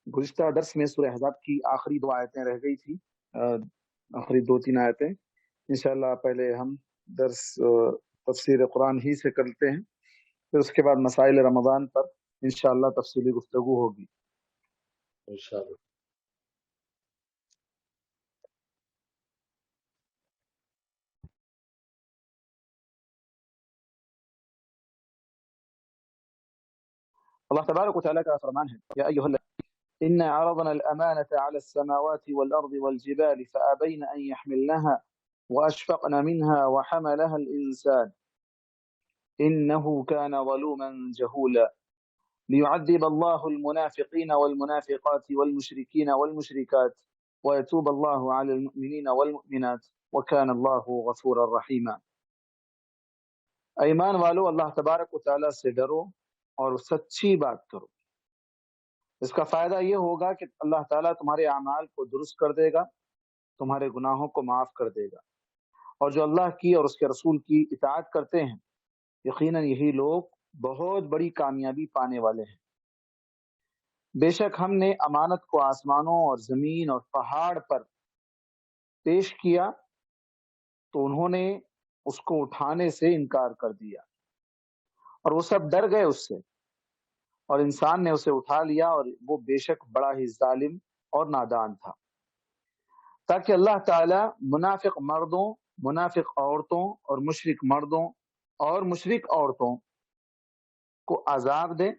گزشتہ درس میں سورہ احزاب کی آخری 2 آیتیں رہ گئی تھی، آخری 2-3 آیتیں انشاءاللہ پہلے ہم درس تفسیر قرآن ہی سے کرتے ہیں، پھر اس کے بعد مسائل رمضان پر انشاءاللہ تفصیلی گفتگو ہوگی انشاءاللہ۔ اللہ تبارک و تعالیٰ کا فرمان ہے، یا ایھا الذین انا عرضنا الامانة على السماوات والارض والجبال فابین ان يحملنها واشفقن منها وحملها الانسان انه كان ظلوما جهولا ليعذب الله المنافقين والمنافقات والمشركين والمشركات ويتوب الله على المؤمنين والمؤمنات وكان الله غفورا رحيما۔ ایمان والو، اللہ تبارک و تعالیٰ سے ڈرو اور سچی بات کرو۔ اس کا فائدہ یہ ہوگا کہ اللہ تعالیٰ تمہارے اعمال کو درست کر دے گا، تمہارے گناہوں کو معاف کر دے گا، اور جو اللہ کی اور اس کے رسول کی اطاعت کرتے ہیں یقیناً یہی لوگ بہت بڑی کامیابی پانے والے ہیں۔ بے شک ہم نے امانت کو آسمانوں اور زمین اور پہاڑ پر پیش کیا تو انہوں نے اس کو اٹھانے سے انکار کر دیا اور وہ سب ڈر گئے اس سے، اور انسان نے اسے اٹھا لیا اور وہ بے شک بڑا ہی ظالم اور نادان تھا۔ تاکہ اللہ تعالی منافق مردوں، منافق عورتوں اور مشرک مردوں اور مشرک عورتوں کو عذاب دے،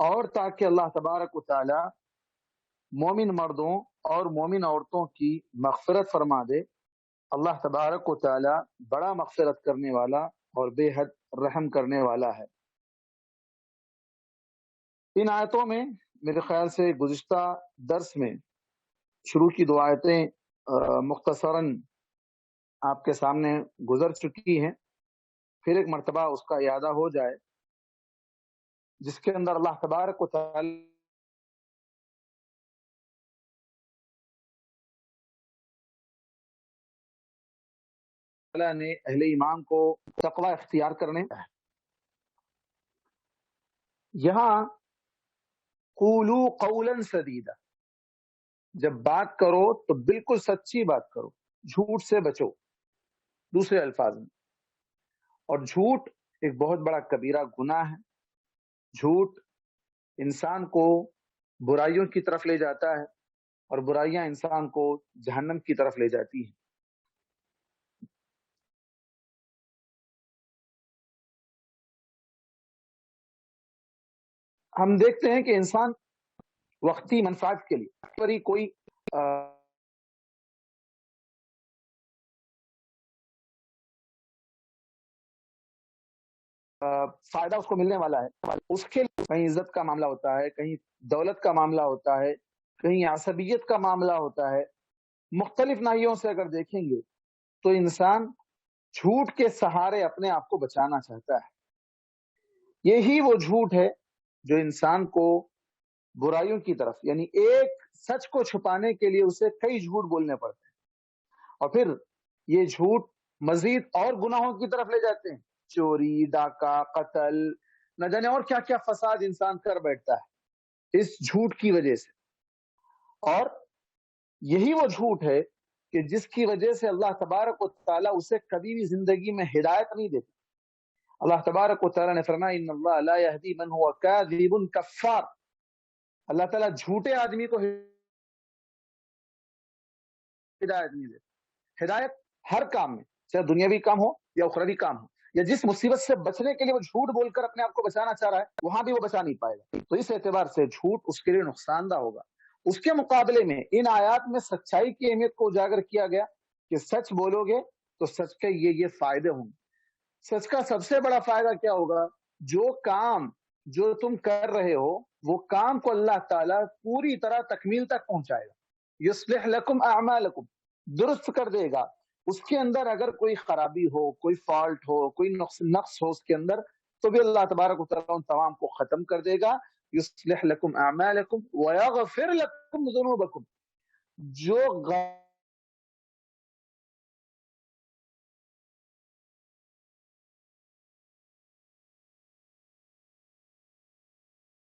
اور تاکہ اللہ تبارک و تعالی مومن مردوں اور مومن عورتوں کی مغفرت فرما دے۔ اللہ تبارک و تعالی بڑا مغفرت کرنے والا اور بے حد رحم کرنے والا ہے۔ ان آیتوں میں میرے خیال سے گزشتہ درس میں شروع کی 2 آیتیں مختصراً آپ کے سامنے گزر چکی ہیں، پھر ایک مرتبہ اس کا اعادہ ہو جائے، جس کے اندر اللہ تبارک و تعالی نے اہل ایمان کو تقوی اختیار کرنے یہاں قولو قولا سدیدا، جب بات کرو تو بالکل سچی بات کرو، جھوٹ سے بچو، دوسرے الفاظ میں۔ اور جھوٹ ایک بہت بڑا کبیرہ گناہ ہے۔ جھوٹ انسان کو برائیوں کی طرف لے جاتا ہے اور برائیاں انسان کو جہنم کی طرف لے جاتی ہیں۔ ہم دیکھتے ہیں کہ انسان وقتی منفعت کے لیے کوئی فائدہ اس کو ملنے والا ہے، اس کے لیے کہیں عزت کا معاملہ ہوتا ہے، کہیں دولت کا معاملہ ہوتا ہے، کہیں عصبیت کا معاملہ ہوتا ہے، مختلف ناحیوں سے اگر دیکھیں گے تو انسان جھوٹ کے سہارے اپنے آپ کو بچانا چاہتا ہے۔ یہی وہ جھوٹ ہے جو انسان کو برائیوں کی طرف، یعنی ایک سچ کو چھپانے کے لیے اسے کئی جھوٹ بولنے پڑتے ہیں، اور پھر یہ جھوٹ مزید اور گناہوں کی طرف لے جاتے ہیں، چوری، ڈاکہ، قتل، نہ جانے اور کیا کیا فساد انسان کر بیٹھتا ہے اس جھوٹ کی وجہ سے۔ اور یہی وہ جھوٹ ہے کہ جس کی وجہ سے اللہ تبارک و تعالیٰ اسے کبھی بھی زندگی میں ہدایت نہیں دیتا۔ اللہ تبارک و تعالیٰ نے فرمایا ان اللہ لا یہدی من هو کاذب کفار، اللہ تعالیٰ جھوٹے آدمی کو ہدایت نہیں دیتا۔ ہدایت ہر کام میں، چاہے دنیاوی کام ہو یا اخروی کام ہو، یا جس مصیبت سے بچنے کے لیے وہ جھوٹ بول کر اپنے آپ کو بچانا چاہ رہا ہے وہاں بھی وہ بچا نہیں پائے گا۔ تو اس اعتبار سے جھوٹ اس کے لیے نقصان دہ ہوگا۔ اس کے مقابلے میں ان آیات میں سچائی کی اہمیت کو اجاگر کیا گیا کہ سچ بولو گے تو سچ کے یہ فائدے ہوں گے۔ سچ کا سب سے بڑا فائدہ کیا ہوگا؟ جو کام جو تم کر رہے ہو وہ کام کو اللہ تعالیٰ پوری طرح تکمیل تک پہنچائے گا۔ یصلح لکم اعمالکم، درست کر دے گا۔ اس کے اندر اگر کوئی خرابی ہو، کوئی فالٹ ہو، کوئی نقص ہو اس کے اندر، تو بھی اللہ تبارک و تعالیٰ ان تمام کو ختم کر دے گا۔ یصلح لکم اعمالکم ویغفر لکم ذنوبکم، جو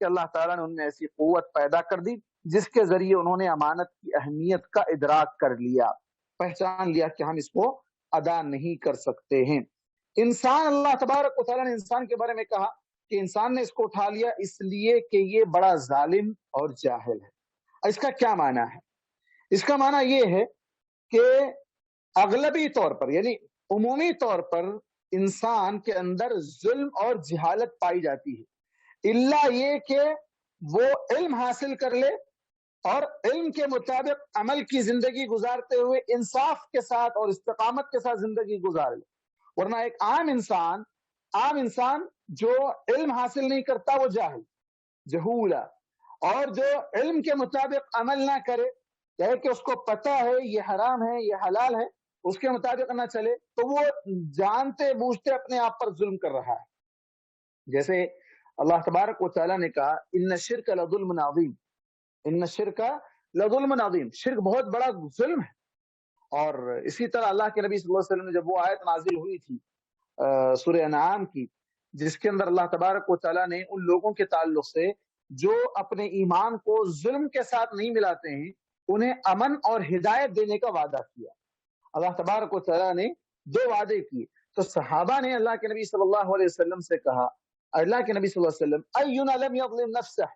کہ اللہ تعالیٰ نے ان میں ایسی قوت پیدا کر دی جس کے ذریعے انہوں نے امانت کی اہمیت کا ادراک کر لیا، پہچان لیا کہ ہم اس کو ادا نہیں کر سکتے ہیں۔ انسان، اللہ تبارک و تعالیٰ نے انسان کے بارے میں کہا کہ انسان نے اس کو اٹھا لیا اس لیے کہ یہ بڑا ظالم اور جاہل ہے۔ اس کا کیا معنی ہے؟ اس کا معنی یہ ہے کہ اغلبی طور پر، یعنی عمومی طور پر انسان کے اندر ظلم اور جہالت پائی جاتی ہے، الا یہ کہ وہ علم حاصل کر لے اور علم کے مطابق عمل کی زندگی گزارتے ہوئے انصاف کے ساتھ اور استقامت کے ساتھ زندگی گزار لے۔ ورنہ ایک عام انسان جو علم حاصل نہیں کرتا وہ جاہل، جہولا، اور جو علم کے مطابق عمل نہ کرے، کہ اس کو پتہ ہے یہ حرام ہے یہ حلال ہے، اس کے مطابق نہ چلے، تو وہ جانتے بوجھتے اپنے آپ پر ظلم کر رہا ہے۔ جیسے اللہ تبارک و تعالیٰ نے کہا ان الشرک لظلم عظیم، ان الشرک لظلم عظیم، شرک بہت بڑا ظلم ہے۔ اور اسی طرح اللہ کے نبی صلی اللہ علیہ وسلم نے جب وہ آیت نازل ہوئی تھی سورہ انعام کی، جس کے اندر اللہ تبارک و تعالیٰ نے ان لوگوں کے تعلق سے جو اپنے ایمان کو ظلم کے ساتھ نہیں ملاتے ہیں انہیں امن اور ہدایت دینے کا وعدہ کیا، اللہ تبارک و تعالیٰ نے 2 وعدے کیے، تو صحابہ نے اللہ کے نبی صلی اللہ علیہ وسلم سے کہا، اللہ کے نبی صلی اللہ علیہ وسلم اینا لم یظلم نفسہ،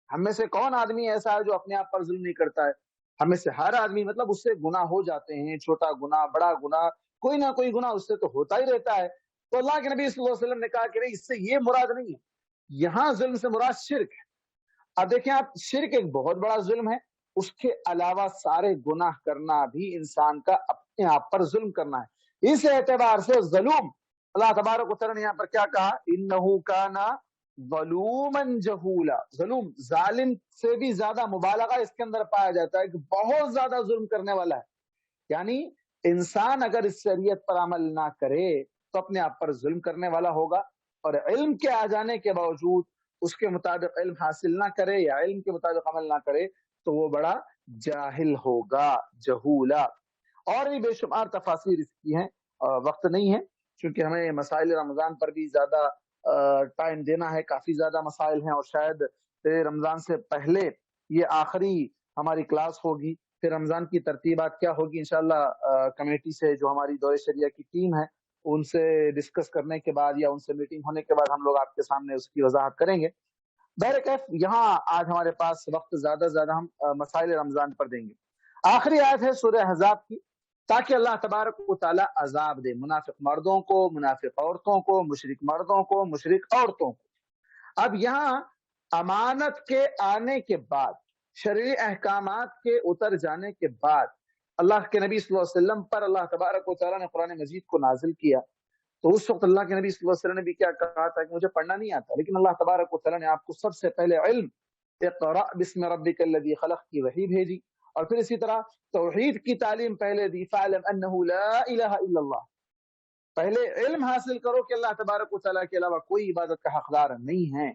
ہم میں سے کون آدمی ایسا ہے جو اپنے آپ پر ظلم نہیں کرتا ہے؟ ہم میں سے ہر آدمی، مطلب اس سے گناہ ہو جاتے ہیں، چھوٹا گناہ بڑا گناہ، کوئی نہ کوئی گناہ اس سے تو ہوتا ہی رہتا ہے۔ تو اللہ کے نبی صلی اللہ علیہ وسلم نے کہا کہ نہیں، اس سے یہ مراد نہیں ہے، یہاں ظلم سے مراد شرک ہے۔ اب دیکھیں آپ، شرک ایک بہت بڑا ظلم ہے، اس کے علاوہ سارے گناہ کرنا بھی انسان کا اپنے آپ پر ظلم کرنا ہے۔ اس اعتبار سے ظلم، اللہ تبارک و تعالیٰ نے یہاں پر کیا کہا، انہو کانا ظلومن جہولا، ظلم، ظالم سے بھی زیادہ مبالغہ اس کے اندر پایا جاتا ہے کہ بہت زیادہ ظلم کرنے والا ہے۔ یعنی انسان اگر اس شریعت پر عمل نہ کرے تو اپنے آپ پر ظلم کرنے والا ہوگا، اور علم کے آ جانے کے باوجود اس کے مطابق علم حاصل نہ کرے یا علم کے مطابق عمل نہ کرے تو وہ بڑا جاہل ہوگا، جہولا۔ اور بھی بے شمار تفاصیر اس کی ہیں، وقت نہیں ہے چونکہ ہمیں مسائل رمضان پر بھی زیادہ ٹائم دینا ہے، کافی زیادہ مسائل ہیں، اور شاید رمضان سے پہلے یہ آخری ہماری کلاس ہوگی۔ پھر رمضان کی ترتیبات کیا ہوگی انشاءاللہ کمیٹی سے جو ہماری دور شریعہ کی ٹیم ہے ان سے ڈسکس کرنے کے بعد یا ان سے میٹنگ ہونے کے بعد ہم لوگ آپ کے سامنے اس کی وضاحت کریں گے۔ بہرکیف یہاں آج ہمارے پاس وقت زیادہ ہم مسائل رمضان پر دیں گے۔ آخری آیت ہے سورہ احزاب کی، تاکہ اللہ تبارک و تعالیٰ عذاب دے منافق مردوں کو، منافق عورتوں کو، مشرک مردوں کو، مشرک عورتوں کو۔ اب یہاں امانت کے آنے کے بعد، شرعی احکامات کے اتر جانے کے بعد اللہ کے نبی صلی اللہ علیہ وسلم پر اللہ تبارک و تعالیٰ نے قرآن مجید کو نازل کیا، تو اس وقت اللہ کے نبی صلی اللہ علیہ وسلم نے بھی کیا کہا تھا کہ مجھے پڑھنا نہیں آتا، لیکن اللہ تبارک و تعالیٰ نے آپ کو سب سے پہلے علم، اقرأ بسم ربک الذی خلق کی وحی بھیجی، اور پھر اسی طرح توحید کی تعلیم پہلے دی، فَاعْلَمْ أَنَّهُ لَا إِلَهَ إِلَّا اللَّهُ، پہلے علم حاصل کرو کہ اللہ تبارک و تعالیٰ کے علاوہ کوئی عبادت کا حقدار نہیں ہے،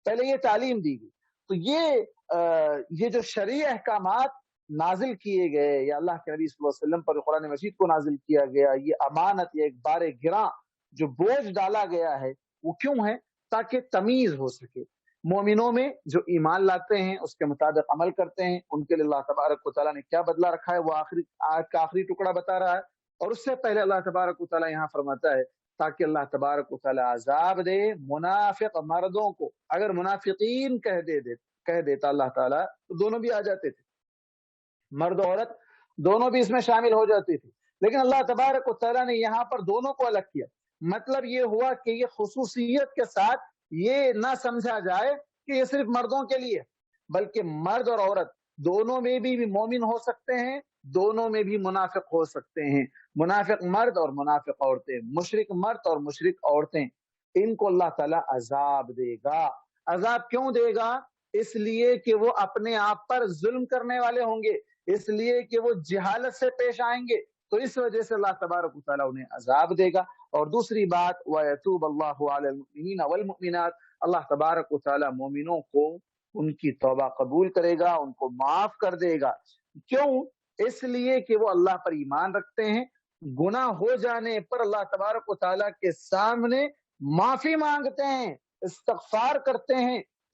پہلے یہ تعلیم دی گئی۔ تو یہ جو شرعی احکامات نازل کیے گئے یا اللہ کے نبی صلی اللہ علیہ وسلم پر قرآن مجید کو نازل کیا گیا، یہ امانت، یہ ایک بار گراں جو بوجھ ڈالا گیا ہے، وہ کیوں ہے؟ تاکہ تمیز ہو سکے مومنوں میں، جو ایمان لاتے ہیں اس کے مطابق عمل کرتے ہیں، ان کے لیے اللہ تبارک و تعالیٰ نے کیا بدلہ رکھا ہے وہ آیت کا آخری ٹکڑا بتا رہا ہے۔ اور اس سے پہلے اللہ تبارک و تعالیٰ یہاں فرماتا ہے تاکہ اللہ تبارک و تعالیٰ عذاب دے منافق مردوں کو۔ اگر منافقین کہہ دیتا اللہ تعالیٰ تو دونوں بھی آ جاتے تھے، مرد و عورت دونوں بھی اس میں شامل ہو جاتے تھے، لیکن اللہ تبارک و تعالیٰ نے یہاں پر دونوں کو الگ کیا۔ مطلب یہ ہوا کہ یہ خصوصیت کے ساتھ یہ نہ سمجھا جائے کہ یہ صرف مردوں کے لیے، بلکہ مرد اور عورت دونوں میں بھی مومن ہو سکتے ہیں، دونوں میں بھی منافق ہو سکتے ہیں، منافق مرد اور منافق عورتیں، مشرک مرد اور مشرک عورتیں، ان کو اللہ تعالیٰ عذاب دے گا۔ عذاب کیوں دے گا؟ اس لیے کہ وہ اپنے آپ پر ظلم کرنے والے ہوں گے، اس لیے کہ وہ جہالت سے پیش آئیں گے، تو اس وجہ سے اللہ تبارک و تعالیٰ انہیں عذاب دے گا۔ اور دوسری بات، وَيَتُوبَ اللَّهُ عَلَى الْمُؤْمِنِينَ وَالْمُؤْمِنَاتِ، اللہ تبارک و تعالیٰ مومنوں کو ان کی توبہ قبول کرے گا، ان کو معاف کر دے گا۔ کیوں؟ اس لیے کہ وہ اللہ پر ایمان رکھتے ہیں، گناہ ہو جانے پر اللہ تبارک و تعالیٰ کے سامنے معافی مانگتے ہیں، استغفار کرتے ہیں،